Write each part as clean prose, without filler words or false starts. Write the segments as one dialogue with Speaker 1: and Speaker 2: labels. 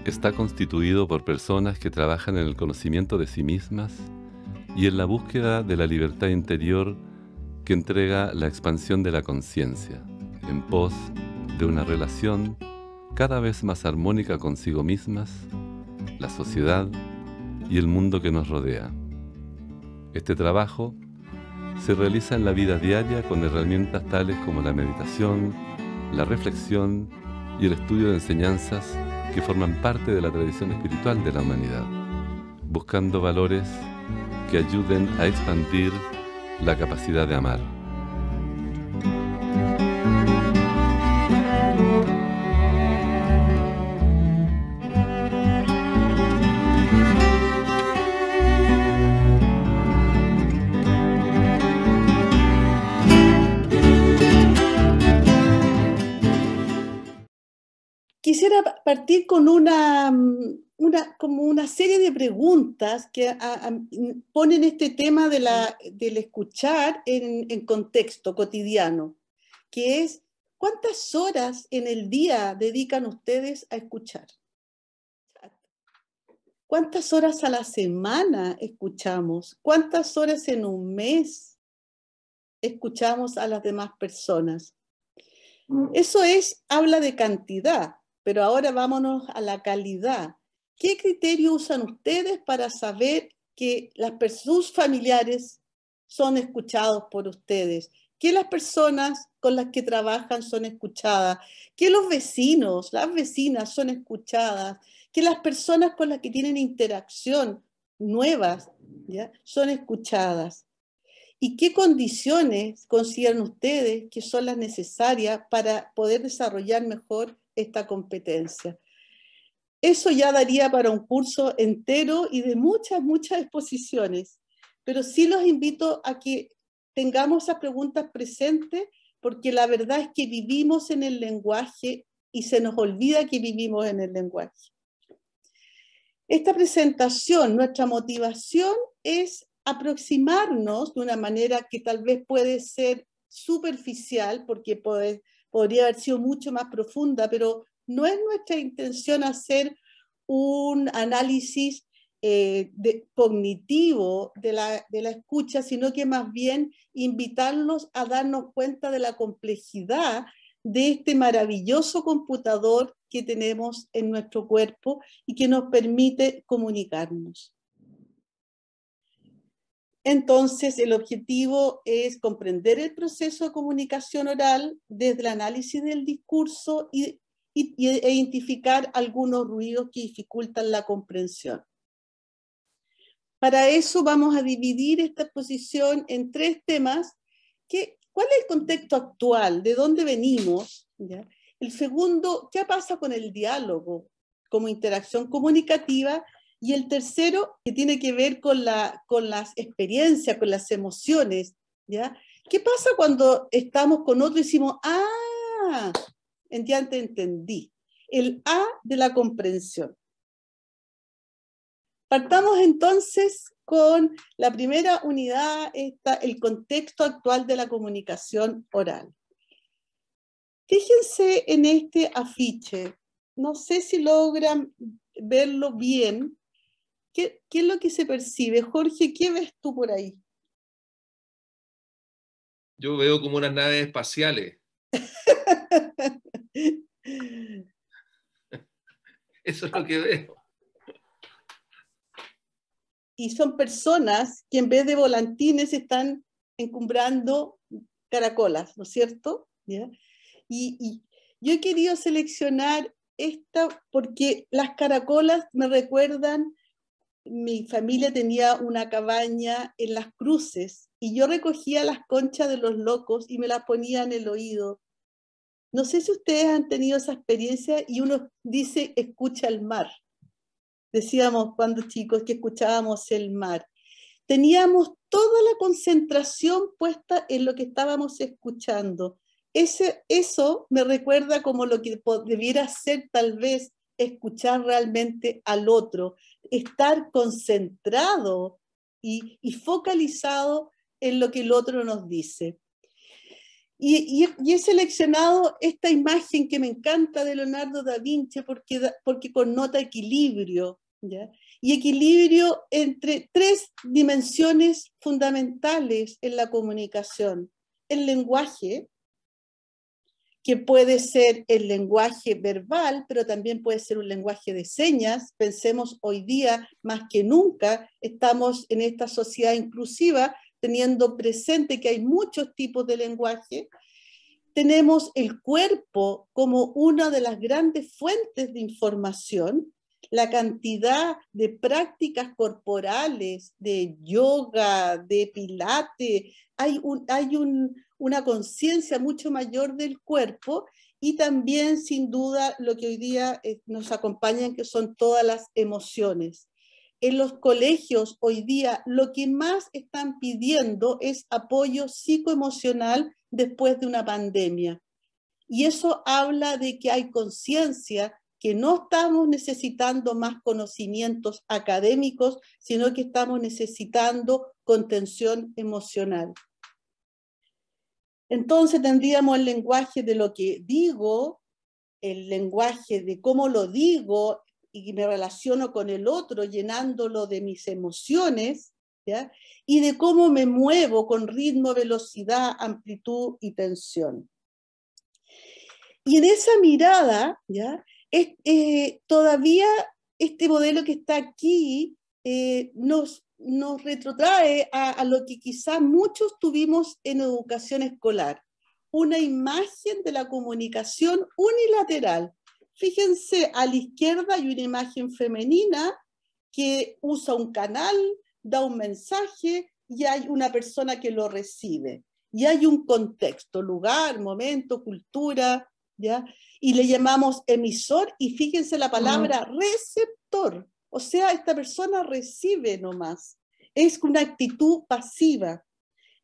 Speaker 1: está constituido por personas que trabajan en el conocimiento de sí mismas y en la búsqueda de la libertad interior que entrega la expansión de la conciencia, en pos de una relación cada vez más armónica consigo mismas, la sociedad y el mundo que nos rodea. Este trabajo se realiza en la vida diaria con herramientas tales como la meditación, la reflexión y el estudio de enseñanzas que forman parte de la tradición espiritual de la humanidad, buscando valores que ayuden a expandir la capacidad de amar.
Speaker 2: Quisiera partir con como una serie de preguntas que ponen este tema del escuchar en contexto cotidiano, que es, ¿cuántas horas en el día dedican ustedes a escuchar? ¿Cuántas horas a la semana escuchamos? ¿Cuántas horas en un mes escuchamos a las demás personas? Eso habla de cantidad, pero ahora vámonos a la calidad. ¿Qué criterio usan ustedes para saber que sus familiares son escuchados por ustedes? Que las personas con las que trabajan son escuchadas, que los vecinos, las vecinas son escuchadas, que las personas con las que tienen interacción nuevas, ¿ya?, son escuchadas. ¿Y qué condiciones consideran ustedes que son las necesarias para poder desarrollar mejor esta competencia? Eso ya daría para un curso entero y de muchas, muchas exposiciones, pero sí los invito a que tengamos esas preguntas presentes, porque la verdad es que vivimos en el lenguaje y se nos olvida que vivimos en el lenguaje. Esta presentación, nuestra motivación es aproximarnos de una manera que tal vez puede ser superficial, porque podría haber sido mucho más profunda, pero no es nuestra intención hacer un análisis cognitivo de la escucha, sino que más bien invitarlos a darnos cuenta de la complejidad de este maravilloso computador que tenemos en nuestro cuerpo y que nos permite comunicarnos. Entonces, el objetivo es comprender el proceso de comunicación oral desde el análisis del discurso e identificar algunos ruidos que dificultan la comprensión. Para eso vamos a dividir esta exposición en 3 temas. ¿Cuál es el contexto actual? ¿De dónde venimos? ¿Ya? El segundo, ¿qué pasa con el diálogo como interacción comunicativa? Y el tercero, que tiene que ver con las experiencias, con las emociones, ¿ya? ¿Qué pasa cuando estamos con otro y decimos, ah, ya te entendí? El A de la comprensión. Partamos entonces con la primera unidad, el contexto actual de la comunicación oral. Fíjense en este afiche. No sé si logran verlo bien. ¿Qué es lo que se percibe? Jorge, ¿qué ves tú por ahí?
Speaker 3: Yo veo como unas naves espaciales. Eso es lo que veo.
Speaker 2: Y son personas que en vez de volantines están encumbrando caracolas, ¿no es cierto? ¿Ya? Y yo he querido seleccionar esta porque las caracolas me recuerdan, mi familia tenía una cabaña en Las Cruces y yo recogía las conchas de los locos y me las ponía en el oído. No sé si ustedes han tenido esa experiencia y uno dice, escucha el mar. Decíamos cuando chicos que escuchábamos el mar. Teníamos toda la concentración puesta en lo que estábamos escuchando. Eso me recuerda como lo que debiera ser tal vez escuchar realmente al otro, estar concentrado y focalizado en lo que el otro nos dice. Y he seleccionado esta imagen que me encanta de Leonardo da Vinci porque connota equilibrio, ¿ya? Y equilibrio entre tres dimensiones fundamentales en la comunicación. El lenguaje, que puede ser el lenguaje verbal, pero también puede ser un lenguaje de señas. Pensemos hoy día, más que nunca, estamos en esta sociedad inclusiva, teniendo presente que hay muchos tipos de lenguaje. Tenemos el cuerpo como una de las grandes fuentes de información, la cantidad de prácticas corporales, de yoga, de pilates, hay una conciencia mucho mayor del cuerpo y también sin duda lo que hoy día nos acompañan, que son todas las emociones. En los colegios hoy día lo que más están pidiendo es apoyo psicoemocional después de una pandemia. Y eso habla de que hay conciencia, que no estamos necesitando más conocimientos académicos, sino que estamos necesitando contención emocional. Entonces tendríamos el lenguaje de lo que digo, el lenguaje de cómo lo digo y me relaciono con el otro, llenándolo de mis emociones, ¿ya? Y de cómo me muevo con ritmo, velocidad, amplitud y tensión. Y en esa mirada, ¿ya? Todavía este modelo que está aquí nos retrotrae a lo que quizás muchos tuvimos en educación escolar, una imagen de la comunicación unilateral. Fíjense, a la izquierda hay una imagen femenina que usa un canal, da un mensaje y hay una persona que lo recibe. Y hay un contexto, lugar, momento, cultura, ¿ya? Y le llamamos emisor y fíjense la palabra receptor. O sea, esta persona recibe nomás. Es una actitud pasiva.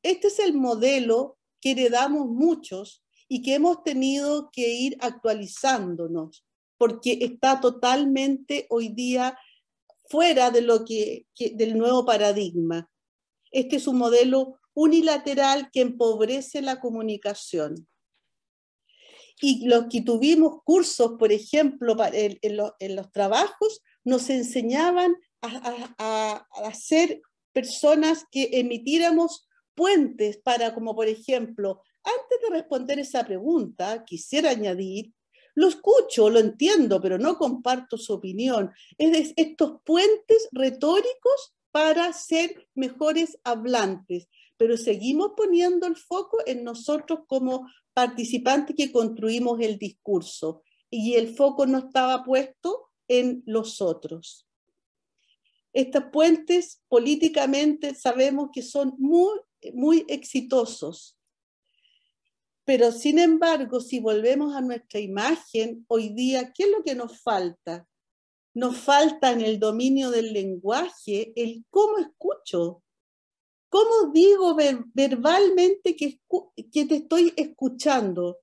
Speaker 2: Este es el modelo que heredamos muchos y que hemos tenido que ir actualizándonos, porque está totalmente hoy día fuera de del nuevo paradigma. Este es un modelo unilateral que empobrece la comunicación. Y los que tuvimos cursos, por ejemplo, en los trabajos, nos enseñaban a ser personas que emitiéramos puentes para, como por ejemplo, antes de responder esa pregunta, quisiera añadir, lo escucho, lo entiendo, pero no comparto su opinión. Es estos puentes retóricos para ser mejores hablantes, pero seguimos poniendo el foco en nosotros como participantes que construimos el discurso y el foco no estaba puesto en los otros. Estos puentes políticamente sabemos que son muy exitosos, pero sin embargo, si volvemos a nuestra imagen, hoy día, ¿qué es lo que nos falta? Nos falta en el dominio del lenguaje el cómo escucho. ¿Cómo digo verbalmente que te estoy escuchando?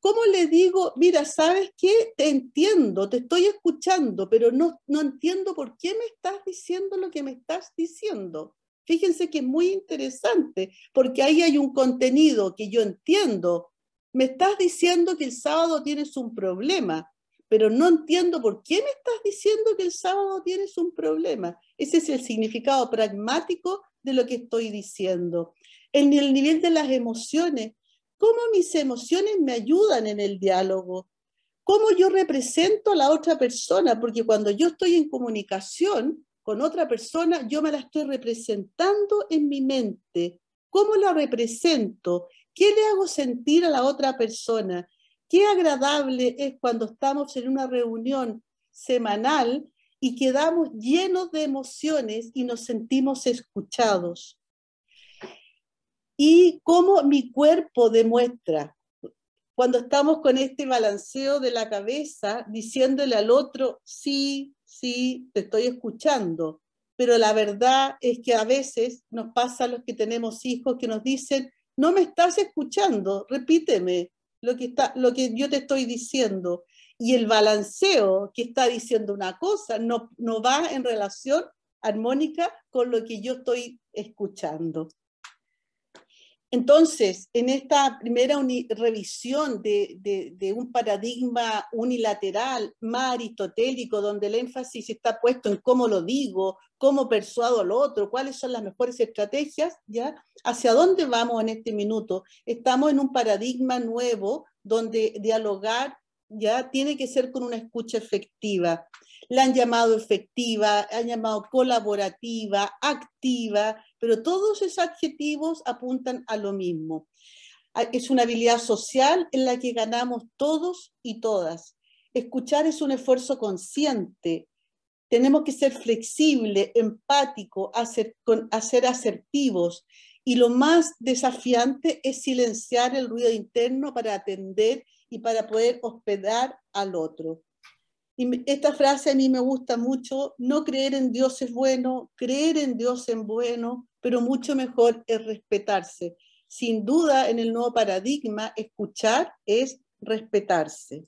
Speaker 2: ¿Cómo le digo, mira, ¿sabes qué? Te entiendo, te estoy escuchando, pero no entiendo por qué me estás diciendo lo que me estás diciendo? Fíjense que es muy interesante, porque ahí hay un contenido que yo entiendo. Me estás diciendo que el sábado tienes un problema, pero no entiendo por qué me estás diciendo que el sábado tienes un problema. Ese es el significado pragmático de lo que estoy diciendo. En el nivel de las emociones, ¿cómo mis emociones me ayudan en el diálogo? ¿Cómo yo represento a la otra persona? Porque cuando yo estoy en comunicación con otra persona, yo me la estoy representando en mi mente. ¿Cómo la represento? ¿Qué le hago sentir a la otra persona? Qué agradable es cuando estamos en una reunión semanal y quedamos llenos de emociones y nos sentimos escuchados. Y cómo mi cuerpo demuestra, cuando estamos con este balanceo de la cabeza, diciéndole al otro, sí, sí, te estoy escuchando. Pero la verdad es que a veces nos pasa a los que tenemos hijos que nos dicen, no me estás escuchando, repíteme lo que yo te estoy diciendo. Y el balanceo que está diciendo una cosa no va en relación armónica con lo que yo estoy escuchando. Entonces, en esta primera revisión de un paradigma unilateral, más aristotélico, donde el énfasis está puesto en cómo lo digo, cómo persuado al otro, cuáles son las mejores estrategias, ¿ya? ¿Hacia dónde vamos en este minuto? Estamos en un paradigma nuevo donde dialogar ya tiene que ser con una escucha efectiva. La han llamado efectiva, han llamado colaborativa, activa, pero todos esos adjetivos apuntan a lo mismo. Es una habilidad social en la que ganamos todos y todas. Escuchar es un esfuerzo consciente. Tenemos que ser flexibles, empáticos, ser asertivos. Y lo más desafiante es silenciar el ruido interno para atender y para poder hospedar al otro. Y esta frase a mí me gusta mucho: no creer en Dios es bueno, creer en Dios es bueno, pero mucho mejor es respetarse. Sin duda, en el nuevo paradigma, escuchar es respetarse.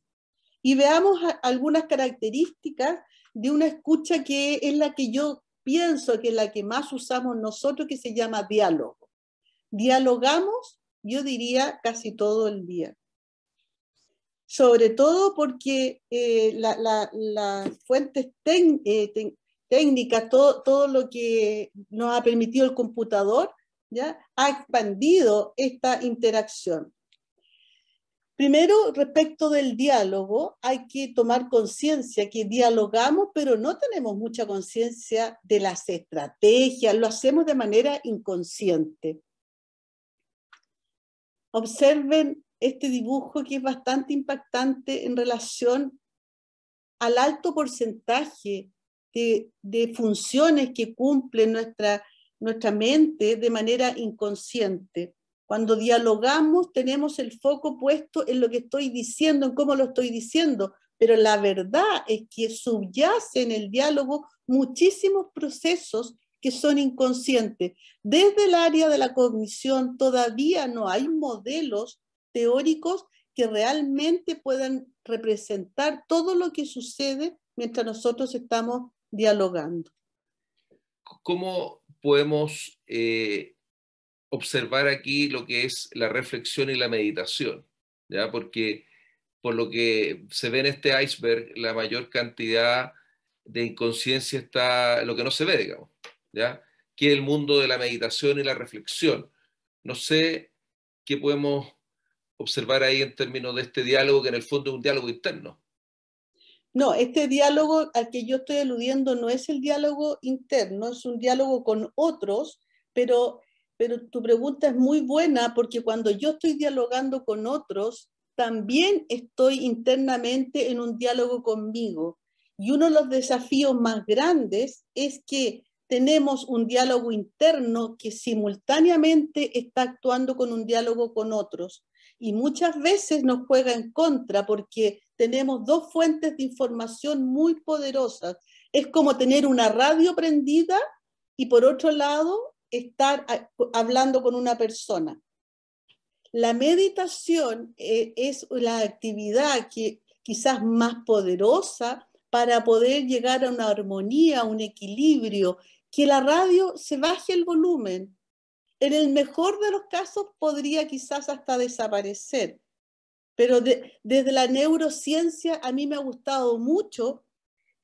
Speaker 2: Y veamos algunas características de una escucha que es la que yo pienso que es la que más usamos nosotros, que se llama diálogo. Dialogamos, yo diría, casi todo el día. Sobre todo porque las fuentes técnicas, todo lo que nos ha permitido el computador, ¿ya?, ha expandido esta interacción. Primero, respecto del diálogo, hay que tomar conciencia que dialogamos, pero no tenemos mucha conciencia de las estrategias, lo hacemos de manera inconsciente. Observen este dibujo, que es bastante impactante en relación al alto porcentaje de funciones que cumple nuestra mente de manera inconsciente. Cuando dialogamos tenemos el foco puesto en lo que estoy diciendo, en cómo lo estoy diciendo, pero la verdad es que subyace en el diálogo muchísimos procesos que son inconscientes. Desde el área de la cognición todavía no hay modelos teóricos que realmente puedan representar todo lo que sucede mientras nosotros estamos dialogando.
Speaker 3: ¿Cómo podemos observar aquí lo que es la reflexión y la meditación? ¿Ya? Porque por lo que se ve en este iceberg, la mayor cantidad de inconsciencia está lo que no se ve, digamos, ¿ya? Que es el mundo de la meditación y la reflexión. No sé qué podemos observar ahí en términos de este diálogo, que en el fondo es un diálogo interno.
Speaker 2: No, este diálogo al que yo estoy aludiendo no es el diálogo interno, es un diálogo con otros, pero tu pregunta es muy buena, porque cuando yo estoy dialogando con otros, también estoy internamente en un diálogo conmigo. Y uno de los desafíos más grandes es que tenemos un diálogo interno que simultáneamente está actuando con un diálogo con otros. Y muchas veces nos juega en contra porque tenemos dos fuentes de información muy poderosas. Es como tener una radio prendida y por otro lado estar hablando con una persona. La meditación es la actividad que quizás más poderosa para poder llegar a una armonía, a un equilibrio, que la radio se baje el volumen. En el mejor de los casos podría quizás hasta desaparecer. Pero desde la neurociencia a mí me ha gustado mucho,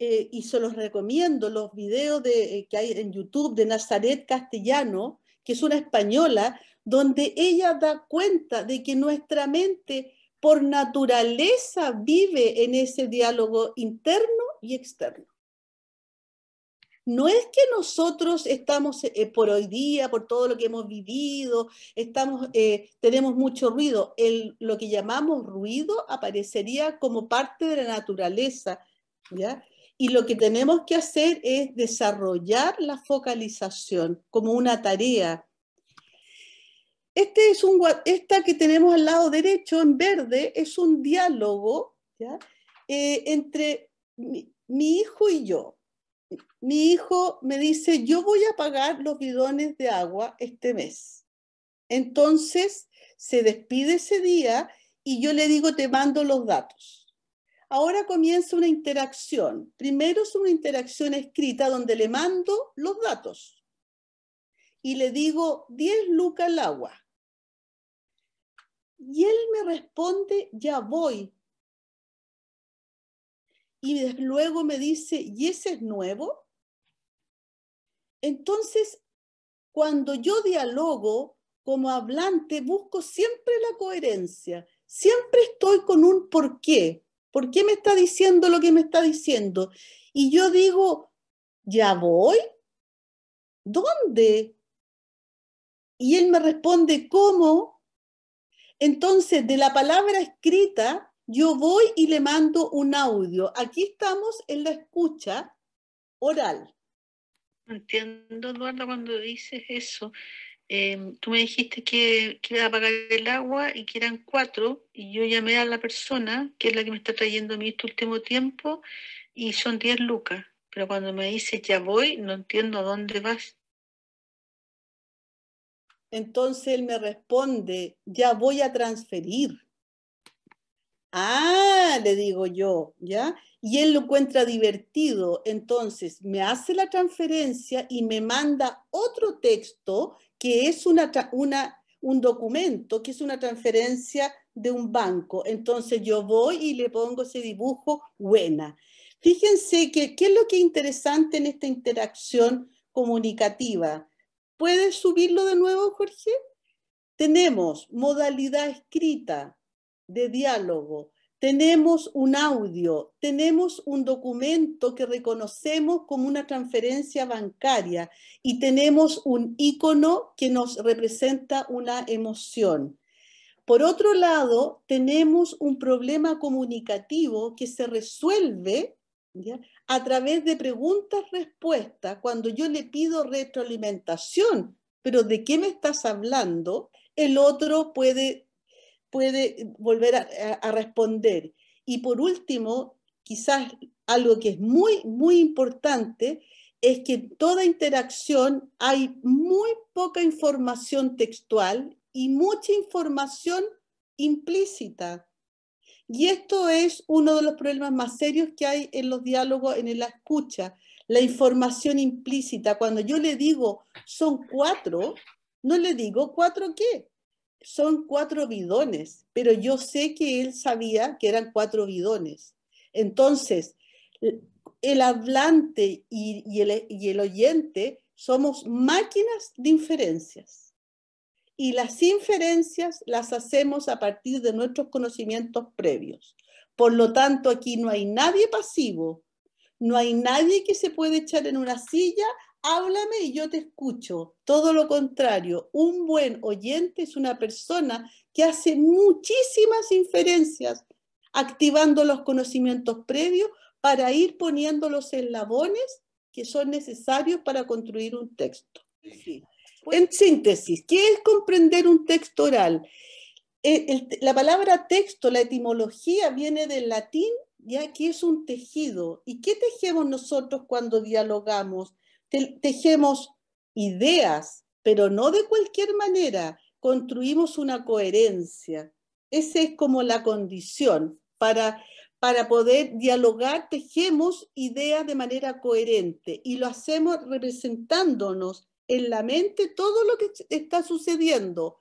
Speaker 2: y se los recomiendo, los videos que hay en YouTube de Nazaret Castellano, que es una española, donde ella da cuenta de que nuestra mente por naturaleza vive en ese diálogo interno y externo. No es que nosotros estamos por hoy día, por todo lo que hemos vivido, tenemos mucho ruido. Lo que llamamos ruido aparecería como parte de la naturaleza, ¿ya? Y lo que tenemos que hacer es desarrollar la focalización como una tarea. Esta que tenemos al lado derecho en verde es un diálogo, ¿ya?, entre mi hijo y yo. Mi hijo me dice: yo voy a pagar los bidones de agua este mes. Entonces se despide ese día y yo le digo: te mando los datos. Ahora comienza una interacción. Primero es una interacción escrita donde le mando los datos y le digo 10 lucas al agua. Y él me responde, ya voy. Y luego me dice, ¿y ese es nuevo? Entonces, cuando yo dialogo como hablante, busco siempre la coherencia. Siempre estoy con un por qué. ¿Por qué me está diciendo lo que me está diciendo? Y yo digo, ¿ya voy? ¿Dónde? Y él me responde, ¿cómo? Entonces, de la palabra escrita, yo voy y le mando un audio. Aquí estamos en la escucha oral.
Speaker 4: Entiendo, Eduardo, cuando dices eso. Tú me dijiste que iba a apagar el agua y que eran 4, y yo llamé a la persona, que es la que me está trayendo a mí este último tiempo, y son 10 lucas. Pero cuando me dices ya voy, no entiendo a dónde vas.
Speaker 2: Entonces él me responde, ya voy a transferir. Ah, le digo yo, ¿ya? Y él lo encuentra divertido, entonces me hace la transferencia y me manda otro texto que es un documento, que es una transferencia de un banco. Entonces yo voy y le pongo ese dibujo, buena. Fíjense que, ¿qué es lo que es interesante en esta interacción comunicativa? ¿Puedes subirlo de nuevo, Jorge? Tenemos modalidad escrita de diálogo, tenemos un audio, tenemos un documento que reconocemos como una transferencia bancaria y tenemos un icono que nos representa una emoción. Por otro lado, tenemos un problema comunicativo que se resuelve, ¿ya?, a través de preguntas-respuestas. Cuando yo le pido retroalimentación, pero ¿de qué me estás hablando?, el otro puede volver a responder. Y por último, quizás algo que es muy, muy importante, es que en toda interacción hay muy poca información textual y mucha información implícita. Y esto es uno de los problemas más serios que hay en los diálogos, en la escucha, la información implícita. Cuando yo le digo son 4, no le digo 4 qué, son 4 bidones, pero yo sé que él sabía que eran 4 bidones. Entonces, el hablante y el oyente somos máquinas de inferencias. Y las inferencias las hacemos a partir de nuestros conocimientos previos. Por lo tanto, aquí no hay nadie pasivo, no hay nadie que se puede echar en una silla, háblame y yo te escucho. Todo lo contrario, un buen oyente es una persona que hace muchísimas inferencias, activando los conocimientos previos para ir poniendo los eslabones que son necesarios para construir un texto. Sí. En síntesis, ¿qué es comprender un texto oral? La palabra texto, la etimología viene del latín, ya que es un tejido. ¿Y qué tejemos nosotros cuando dialogamos? Tejemos ideas, pero no de cualquier manera. Construimos una coherencia. Esa es como la condición. Para poder dialogar, tejemos ideas de manera coherente y lo hacemos representándonos en la mente todo lo que está sucediendo.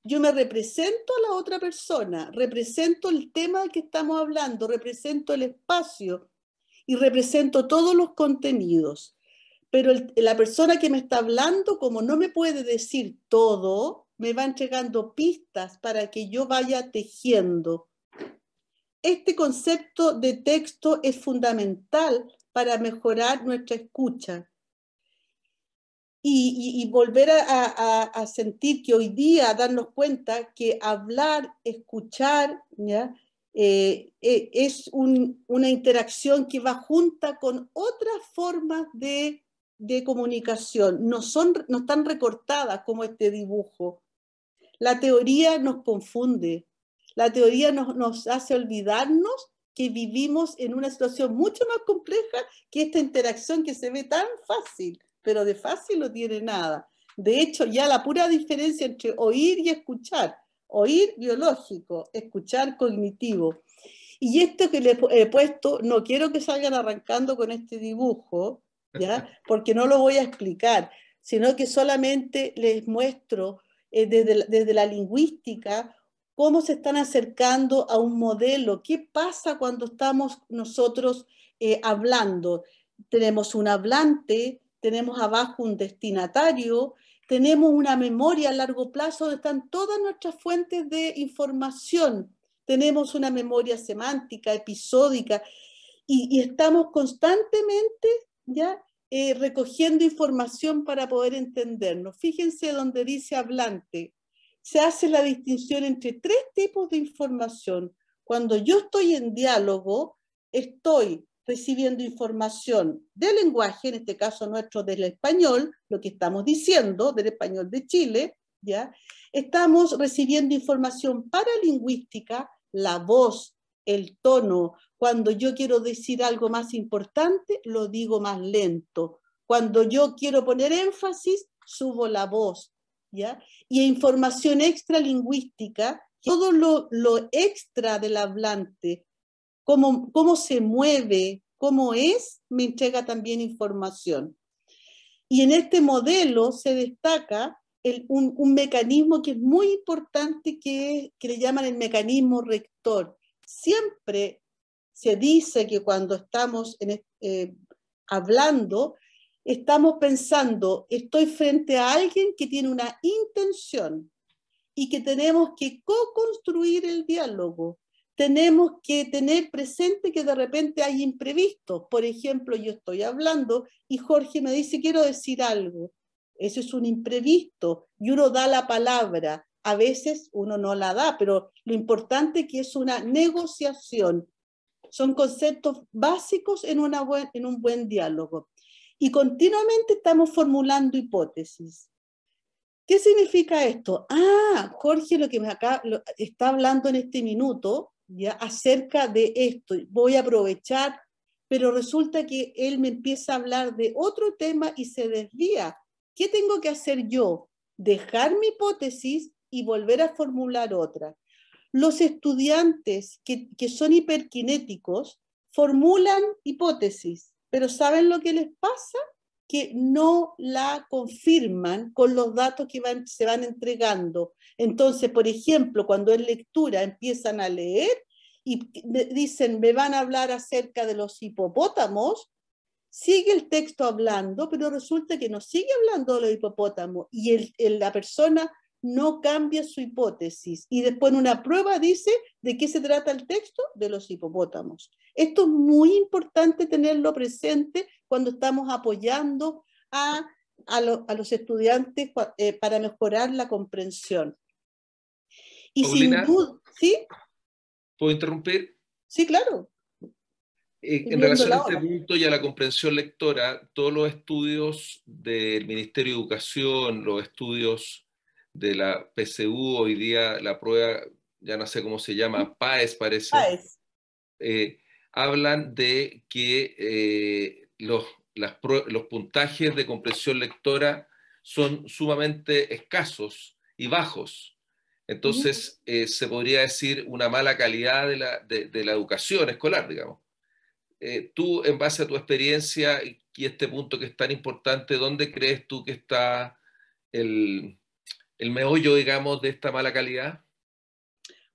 Speaker 2: Yo me represento a la otra persona, represento el tema del que estamos hablando, represento el espacio y represento todos los contenidos. Pero la persona que me está hablando, como no me puede decir todo, me va entregando pistas para que yo vaya tejiendo. Este concepto de texto es fundamental para mejorar nuestra escucha. Y volver a sentir que hoy día, darnos cuenta que hablar, escuchar, ¿ya?, es una interacción que va junta con otras formas de comunicación. No están recortadas como este dibujo. La teoría nos confunde. La teoría nos hace olvidarnos que vivimos en una situación mucho más compleja que esta interacción que se ve tan fácil, pero de fácil no tiene nada. De hecho, ya la pura diferencia entre oír y escuchar, oír biológico, escuchar cognitivo. Y esto que le he puesto, no quiero que salgan arrancando con este dibujo, ¿ya?, porque no lo voy a explicar, sino que solamente les muestro desde la lingüística cómo se están acercando a un modelo. ¿Qué pasa cuando estamos nosotros hablando? Tenemos un hablante, tenemos abajo un destinatario, tenemos una memoria a largo plazo donde están todas nuestras fuentes de información. Tenemos una memoria semántica, episódica, y estamos constantemente ya recogiendo información para poder entendernos. Fíjense donde dice hablante, se hace la distinción entre 3 tipos de información. Cuando yo estoy en diálogo, estoy recibiendo información del lenguaje, en este caso nuestro del español, lo que estamos diciendo, del español de Chile, ¿ya? Estamos recibiendo información paralingüística, la voz, el tono. Cuando yo quiero decir algo más importante, lo digo más lento. Cuando yo quiero poner énfasis, subo la voz, ¿ya? Y información extralingüística, todo lo extra del hablante, cómo se mueve, cómo es, me entrega también información. Y en este modelo se destaca un mecanismo que es muy importante, que le llaman el mecanismo rector. Siempre se dice que cuando estamos hablando, estamos pensando, estoy frente a alguien que tiene una intención y que tenemos que co-construir el diálogo. Tenemos que tener presente que de repente hay imprevistos. Por ejemplo, yo estoy hablando y Jorge me dice, quiero decir algo. Eso es un imprevisto y uno da la palabra. A veces uno no la da, pero lo importante es que es una negociación. Son conceptos básicos en un buen diálogo. Y continuamente estamos formulando hipótesis. ¿Qué significa esto? Jorge lo que está hablando en este minuto, ya, acerca de esto. Voy a aprovechar, pero resulta que él me empieza a hablar de otro tema y se desvía. ¿Qué tengo que hacer yo? Dejar mi hipótesis y volver a formular otra. Los estudiantes que son hiperkinéticos formulan hipótesis, pero ¿saben lo que les pasa? Que no la confirman con los datos que se van entregando. Entonces, por ejemplo, cuando en lectura empiezan a leer y dicen, me van a hablar acerca de los hipopótamos, sigue el texto hablando, pero resulta que no sigue hablando de los hipopótamos y la persona no cambia su hipótesis. Y después en una prueba dice, ¿de qué se trata el texto? De los hipopótamos. Esto es muy importante tenerlo presente cuando estamos apoyando a los estudiantes para mejorar la comprensión. Y
Speaker 3: Paulina,
Speaker 2: sin duda, ¿sí?
Speaker 3: ¿Puedo interrumpir?
Speaker 2: Sí, claro.
Speaker 3: En relación a este punto y a la comprensión lectora, todos los estudios del Ministerio de Educación, los estudios de la PSU, hoy día la prueba, ya no sé cómo se llama, PAES parece,
Speaker 2: PAES.
Speaker 3: Hablan de que los puntajes de comprensión lectora son sumamente escasos y bajos. Entonces, se podría decir una mala calidad de la educación escolar, digamos. Tú, en base a tu experiencia y este punto que es tan importante, ¿dónde crees tú que está el meollo, digamos, de esta mala calidad?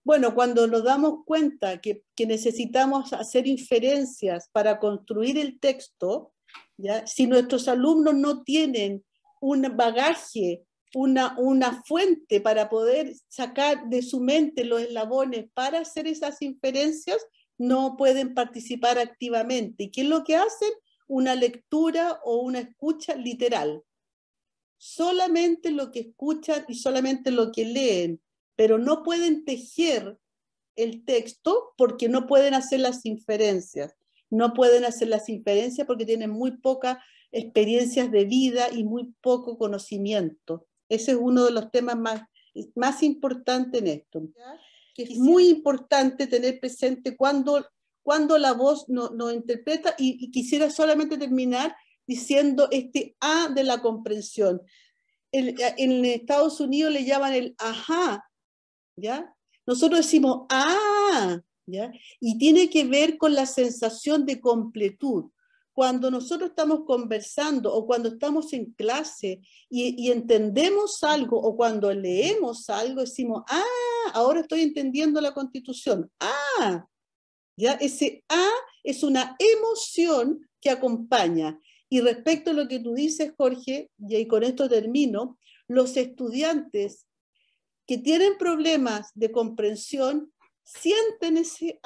Speaker 2: Bueno, cuando nos damos cuenta que necesitamos hacer inferencias para construir el texto, ¿ya? Si nuestros alumnos no tienen un bagaje, una fuente para poder sacar de su mente los eslabones para hacer esas inferencias, no pueden participar activamente. ¿Y qué es lo que hacen? Una lectura o una escucha literal. Solamente lo que escuchan y solamente lo que leen, pero no pueden tejer el texto porque no pueden hacer las inferencias. No pueden hacer las inferencias porque tienen muy pocas experiencias de vida y muy poco conocimiento. Ese es uno de los temas más importantes en esto. Que es muy importante tener presente cuando la voz nos interpreta, y quisiera solamente terminar diciendo este A de la comprensión. En Estados Unidos le llaman el ajá, ¿ya? Nosotros decimos ¿ya? Y tiene que ver con la sensación de completud. Cuando nosotros estamos conversando o cuando estamos en clase y entendemos algo o cuando leemos algo, decimos ahora estoy entendiendo la Constitución. Ya ese es una emoción que acompaña. Y respecto a lo que tú dices, Jorge, y con esto termino, los estudiantes que tienen problemas de comprensión sienten ese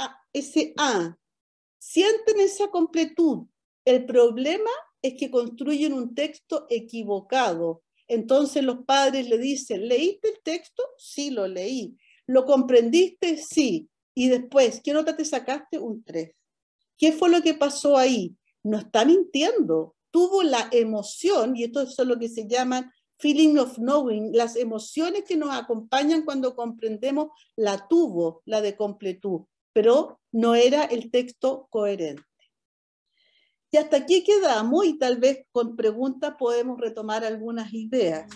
Speaker 2: sienten esa completud. El problema es que construyen un texto equivocado. Entonces los padres le dicen, ¿leíste el texto? Sí, lo leí. ¿Lo comprendiste? Sí. Y después, ¿qué nota te sacaste? Un 3. ¿Qué fue lo que pasó ahí? No está mintiendo. Tuvo la emoción, y esto es lo que se llaman feeling of knowing, las emociones que nos acompañan cuando comprendemos, la tuvo, la de completud, pero no era el texto coherente. Y hasta aquí quedamos, y tal vez con preguntas podemos retomar algunas ideas.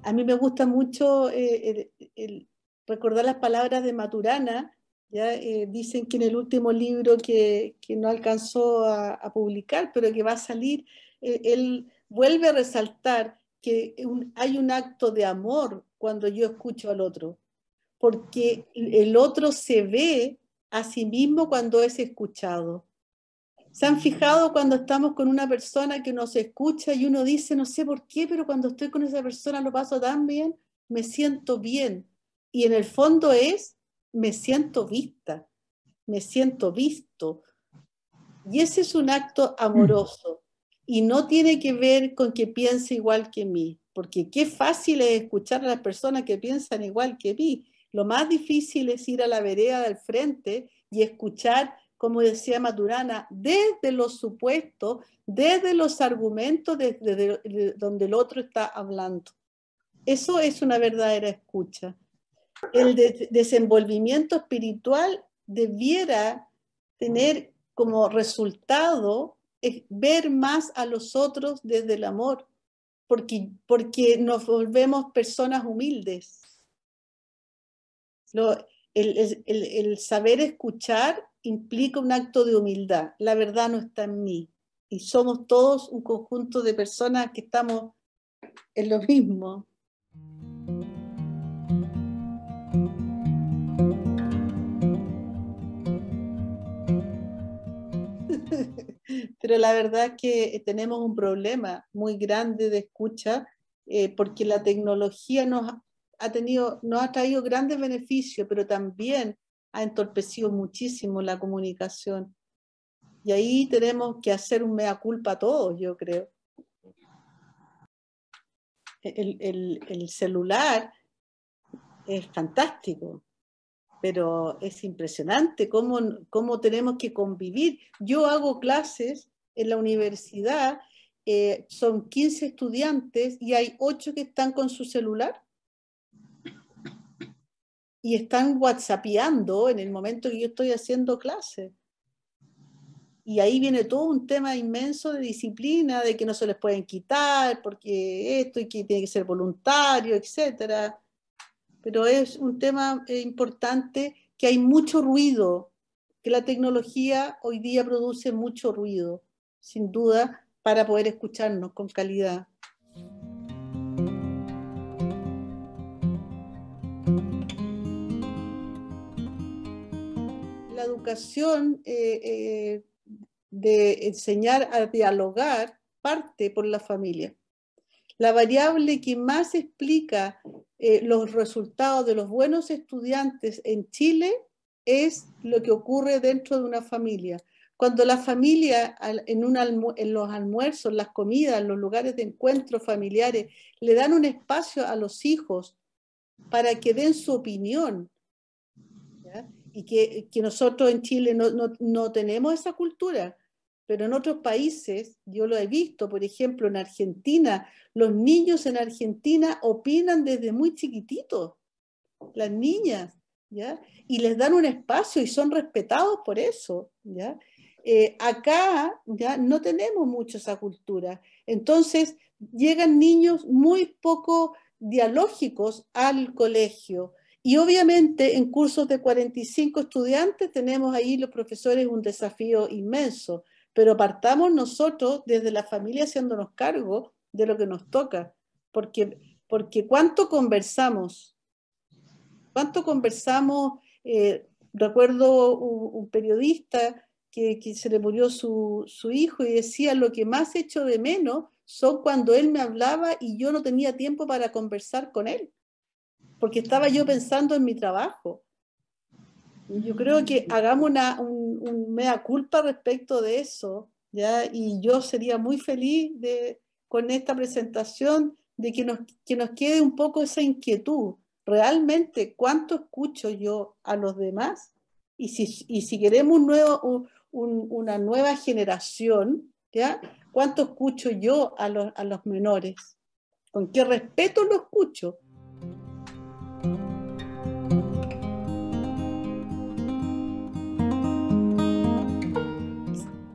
Speaker 2: A mí me gusta mucho recordar las palabras de Maturana. ¿Ya? Dicen que en el último libro que no alcanzó a publicar, pero que va a salir, él vuelve a resaltar que hay un acto de amor cuando yo escucho al otro, porque el otro se ve a sí mismo cuando es escuchado. ¿Se han fijado cuando estamos con una persona que nos escucha y uno dice, no sé por qué, pero cuando estoy con esa persona lo paso tan bien, me siento bien? Y en el fondo me siento vista, me siento visto. Y ese es un acto amoroso. Y no tiene que ver con que piense igual que mí, porque qué fácil es escuchar a las personas que piensan igual que mí. Lo más difícil es ir a la vereda del frente y escuchar, como decía Maturana, desde los supuestos, desde los argumentos, desde donde el otro está hablando. Eso es una verdadera escucha. El desenvolvimiento espiritual debiera tener como resultado ver más a los otros desde el amor, porque nos volvemos personas humildes. El saber escuchar implica un acto de humildad. La verdad no está en mí. Y somos todos un conjunto de personas que estamos en lo mismo. Pero la verdad es que tenemos un problema muy grande de escucha, porque la tecnología nos ha traído grandes beneficios, pero también ha entorpecido muchísimo la comunicación. Y ahí tenemos que hacer un mea culpa todos, yo creo. El celular es fantástico, pero es impresionante cómo tenemos que convivir. Yo hago clases en la universidad, son 15 estudiantes y hay 8 que están con su celular y están whatsappeando en el momento que yo estoy haciendo clases. Y ahí viene todo un tema inmenso de disciplina, de que no se les pueden quitar, porque esto y que tiene que ser voluntario, etc. Pero es un tema importante, que hay mucho ruido, que la tecnología hoy día produce mucho ruido, sin duda, para poder escucharnos con calidad. La educación de enseñar a dialogar parte por la familia. La variable que más explica los resultados de los buenos estudiantes en Chile es lo que ocurre dentro de una familia. Cuando la familia en los almuerzos, las comidas, los lugares de encuentro familiares, le dan un espacio a los hijos para que den su opinión, ¿ya? Y que nosotros en Chile no tenemos esa cultura, pero en otros países, yo lo he visto, por ejemplo, en Argentina, los niños en Argentina opinan desde muy chiquititos, las niñas, ¿ya? Y les dan un espacio y son respetados por eso, ¿ya? Acá ya no tenemos mucho esa cultura. Entonces, llegan niños muy poco dialógicos al colegio Y obviamente en cursos de 45 estudiantes tenemos ahí los profesores un desafío inmenso, pero partamos nosotros desde la familia haciéndonos cargo de lo que nos toca, porque cuánto conversamos, recuerdo un periodista que se le murió su hijo y decía, lo que más echo de menos son cuando él me hablaba y yo no tenía tiempo para conversar con él, porque estaba yo pensando en mi trabajo. Yo creo que hagamos un mea culpa respecto de eso, ¿ya? Y yo sería muy feliz con esta presentación de que nos quede un poco esa inquietud. Realmente, ¿cuánto escucho yo a los demás? Y si queremos una nueva generación, ¿ya? ¿Cuánto escucho yo a los menores? ¿Con qué respeto lo escucho?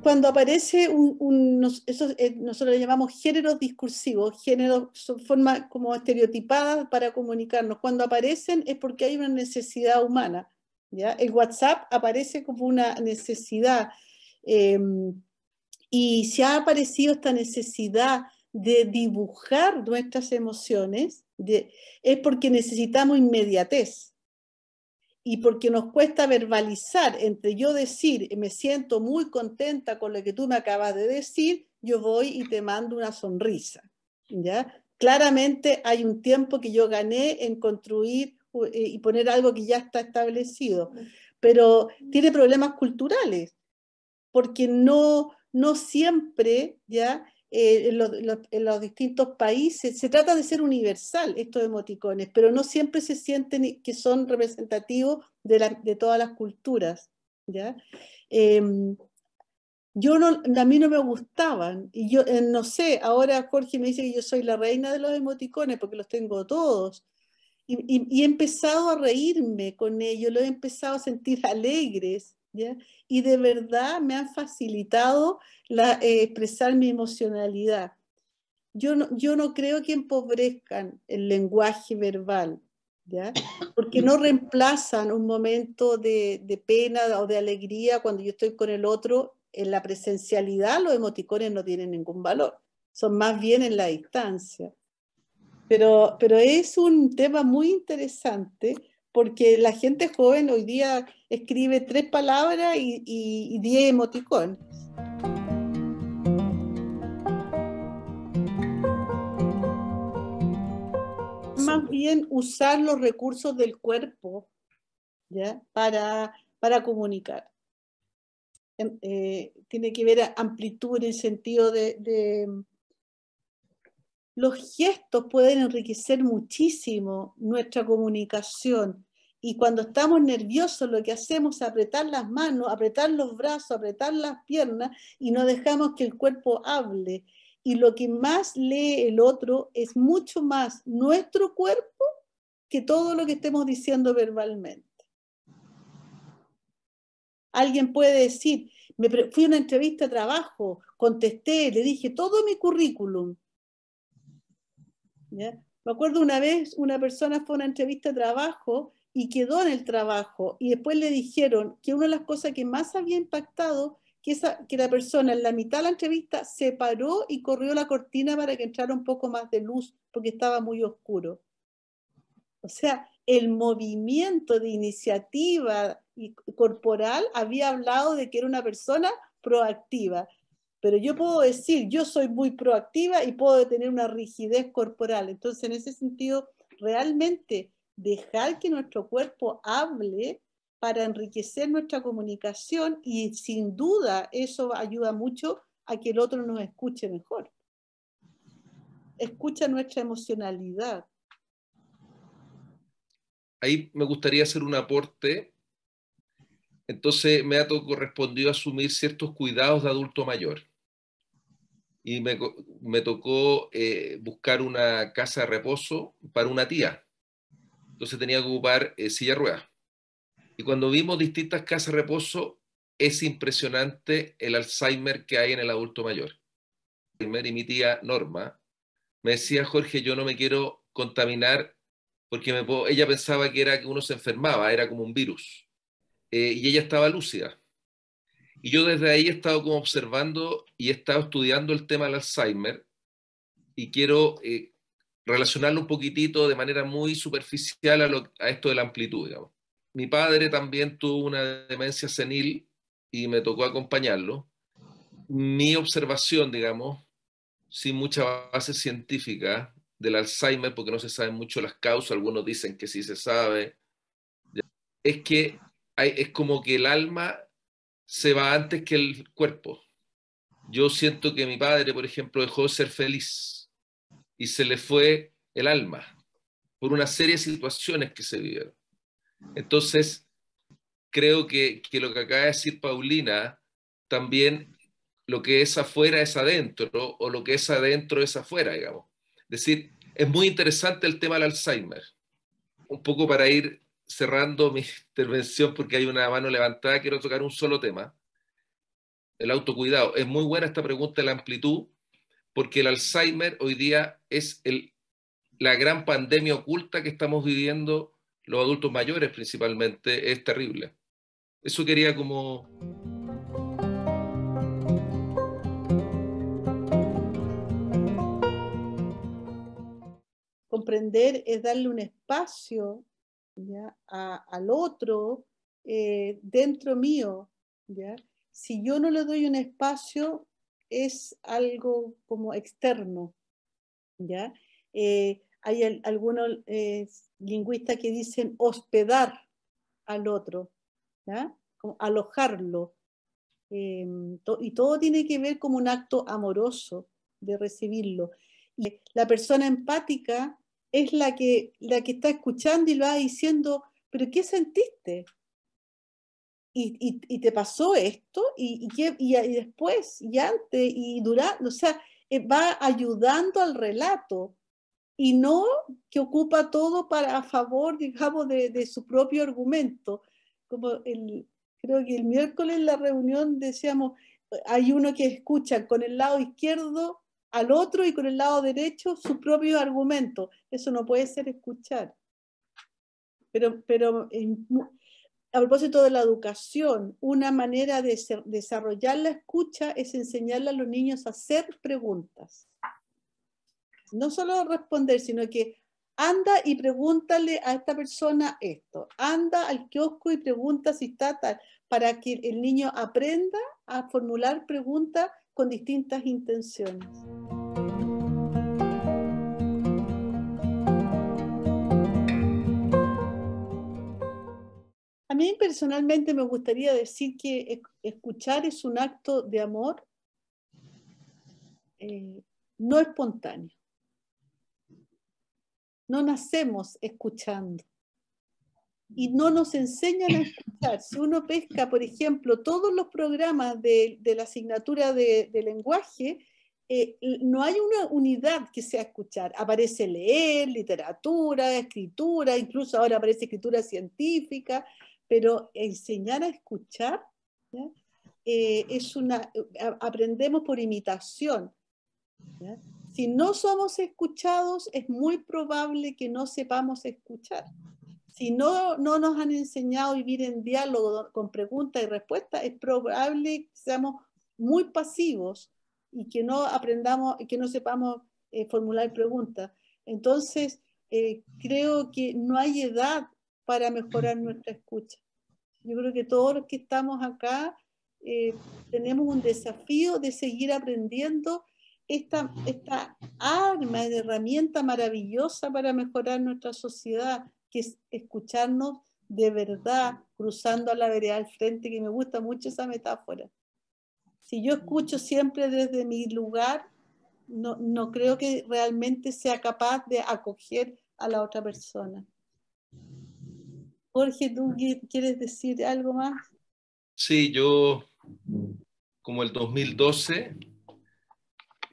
Speaker 2: Cuando aparece nosotros le llamamos géneros discursivos, géneros son formas como estereotipadas para comunicarnos. Cuando aparecen es porque hay una necesidad humana, ¿ya? El WhatsApp aparece como una necesidad, y si ha aparecido esta necesidad de dibujar nuestras emociones, es porque necesitamos inmediatez. Y porque nos cuesta verbalizar, entre yo decir, me siento muy contenta con lo que tú me acabas de decir, yo voy y te mando una sonrisa, ¿ya? Claramente hay un tiempo que yo gané en construir y poner algo que ya está establecido, pero tiene problemas culturales, porque no siempre, ¿ya? En los distintos países, se trata de ser universal estos emoticones, pero no siempre se sienten que son representativos de todas las culturas, ¿ya? A mí no me gustaban, y yo no sé, ahora Jorge me dice que yo soy la reina de los emoticones porque los tengo todos, y he empezado a reírme con ellos, los he empezado a sentir alegres, ¿ya? Y de verdad me han facilitado expresar mi emocionalidad. Yo no creo que empobrezcan el lenguaje verbal, ¿ya? Porque no reemplazan un momento de pena o de alegría cuando yo estoy con el otro. En la presencialidad los emoticones no tienen ningún valor, son más bien en la distancia. Pero es un tema muy interesante porque la gente joven hoy día escribe 3 palabras y 10 emoticones. Más bien usar los recursos del cuerpo, ¿ya? Para comunicar. Tiene que ver amplitud en el sentido de los gestos pueden enriquecer muchísimo nuestra comunicación, y cuando estamos nerviosos lo que hacemos es apretar las manos, apretar los brazos, apretar las piernas y no dejamos que el cuerpo hable. Y lo que más lee el otro es mucho más nuestro cuerpo que todo lo que estemos diciendo verbalmente. Alguien puede decir, fui a una entrevista de trabajo, contesté, le dije todo mi currículum. ¿Ya? Me acuerdo una vez una persona fue a una entrevista de trabajo y quedó en el trabajo, y después le dijeron que una de las cosas que más había impactado que la persona en la mitad de la entrevista se paró y corrió la cortina para que entrara un poco más de luz porque estaba muy oscuro. O sea, el movimiento de iniciativa corporal había hablado de que era una persona proactiva. Pero yo puedo decir, yo soy muy proactiva y puedo tener una rigidez corporal. Entonces, en ese sentido, realmente dejar que nuestro cuerpo hable para enriquecer nuestra comunicación, y sin duda eso ayuda mucho a que el otro nos escuche mejor. Escucha nuestra emocionalidad.
Speaker 3: Ahí me gustaría hacer un aporte. Entonces me ha correspondido asumir ciertos cuidados de adulto mayor. Y me tocó buscar una casa de reposo para una tía. Entonces tenía que ocupar silla de ruedas. Y cuando vimos distintas casas de reposo, es impresionante el Alzheimer que hay en el adulto mayor. Y mi tía Norma me decía, Jorge, yo no me quiero contaminar porque ella pensaba que era que uno se enfermaba, era como un virus. Y ella estaba lúcida. Y yo desde ahí he estado como observando y he estado estudiando el tema del Alzheimer y quiero relacionarlo un poquitito de manera muy superficial a esto de la amplitud, digamos. Mi padre también tuvo una demencia senil y me tocó acompañarlo. Mi observación, digamos, sin mucha base científica del Alzheimer, porque no se saben mucho las causas, algunos dicen que sí se sabe, es que es como que el alma se va antes que el cuerpo. Yo siento que mi padre, por ejemplo, dejó de ser feliz y se le fue el alma por una serie de situaciones que se vivieron. Entonces, creo que lo que acaba de decir Paulina, también lo que es afuera es adentro, o lo que es adentro es afuera, digamos. Es decir, es muy interesante el tema del Alzheimer. Un poco para ir cerrando mi intervención, porque hay una mano levantada, quiero tocar un solo tema, el autocuidado. Es muy buena esta pregunta de la amplitud, porque el Alzheimer hoy día es la gran pandemia oculta que estamos viviendo los adultos mayores principalmente, es terrible. Eso quería como...
Speaker 2: Comprender es darle un espacio, ¿ya?, al otro dentro mío, ¿ya? Si yo no le doy un espacio, es algo como externo, ¿ya? Hay algunos lingüistas que dicen hospedar al otro, ¿ya?, como alojarlo. Y todo tiene que ver como un acto amoroso de recibirlo. Y la persona empática es la que está escuchando y lo va diciendo, pero ¿qué sentiste? Y te pasó esto, y después, y antes, y durante, o sea, va ayudando al relato, y no que ocupa todo a favor, digamos, de su propio argumento. Como creo que el miércoles en la reunión decíamos, hay uno que escucha con el lado izquierdo al otro y con el lado derecho su propio argumento. Eso no puede ser escuchar. Pero a propósito de la educación, una manera de desarrollar la escucha es enseñarle a los niños a hacer preguntas. No solo responder, sino que anda y pregúntale a esta persona esto. Anda al kiosco y pregunta si está tal, para que el niño aprenda a formular preguntas con distintas intenciones. A mí personalmente me gustaría decir que escuchar es un acto de amor no espontáneo. No nacemos escuchando y no nos enseñan a escuchar. Si uno pesca, por ejemplo, todos los programas de la asignatura de lenguaje, no hay una unidad que sea escuchar. Aparece leer, literatura, escritura, incluso ahora aparece escritura científica, pero enseñar a escuchar, ¿ya?, aprendemos por imitación, ¿ya? Si no somos escuchados, es muy probable que no sepamos escuchar. Si no nos han enseñado a vivir en diálogo con preguntas y respuestas, es probable que seamos muy pasivos y que no aprendamos, que no sepamos formular preguntas. Entonces, creo que no hay edad para mejorar nuestra escucha. Yo creo que todos los que estamos acá tenemos un desafío de seguir aprendiendo esta arma, de herramienta maravillosa para mejorar nuestra sociedad, que es escucharnos de verdad, cruzando a la vereda al frente, que me gusta mucho esa metáfora. Si yo escucho siempre desde mi lugar, no creo que realmente sea capaz de acoger a la otra persona. Jorge, ¿tú quieres decir algo más?
Speaker 3: Sí, yo, como el 2012,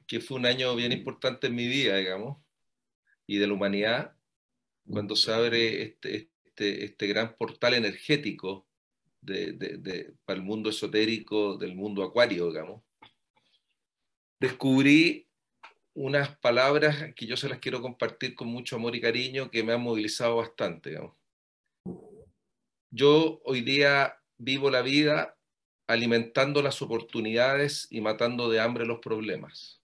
Speaker 3: que fue un año bien importante en mi vida, digamos, y de la humanidad, cuando se abre este gran portal energético para el mundo esotérico, del mundo acuario, digamos, descubrí unas palabras que yo se las quiero compartir con mucho amor y cariño, que me han movilizado bastante, digamos. Yo hoy día vivo la vida alimentando las oportunidades y matando de hambre los problemas.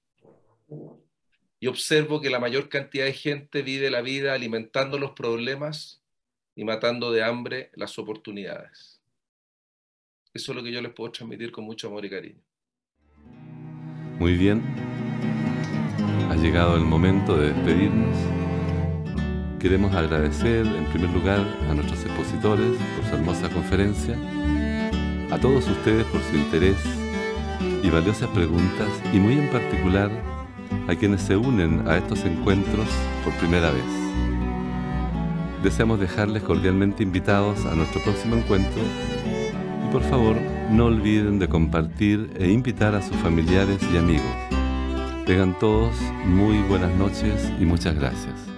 Speaker 3: Y observo que la mayor cantidad de gente vive la vida alimentando los problemas y matando de hambre las oportunidades. Eso es lo que yo les puedo transmitir con mucho amor y cariño.
Speaker 1: Muy bien. Ha llegado el momento de despedirnos. Queremos agradecer en primer lugar a nuestros expositores por su hermosa conferencia, a todos ustedes por su interés y valiosas preguntas, y muy en particular a quienes se unen a estos encuentros por primera vez. Deseamos dejarles cordialmente invitados a nuestro próximo encuentro y por favor no olviden de compartir e invitar a sus familiares y amigos. Tengan todos muy buenas noches y muchas gracias.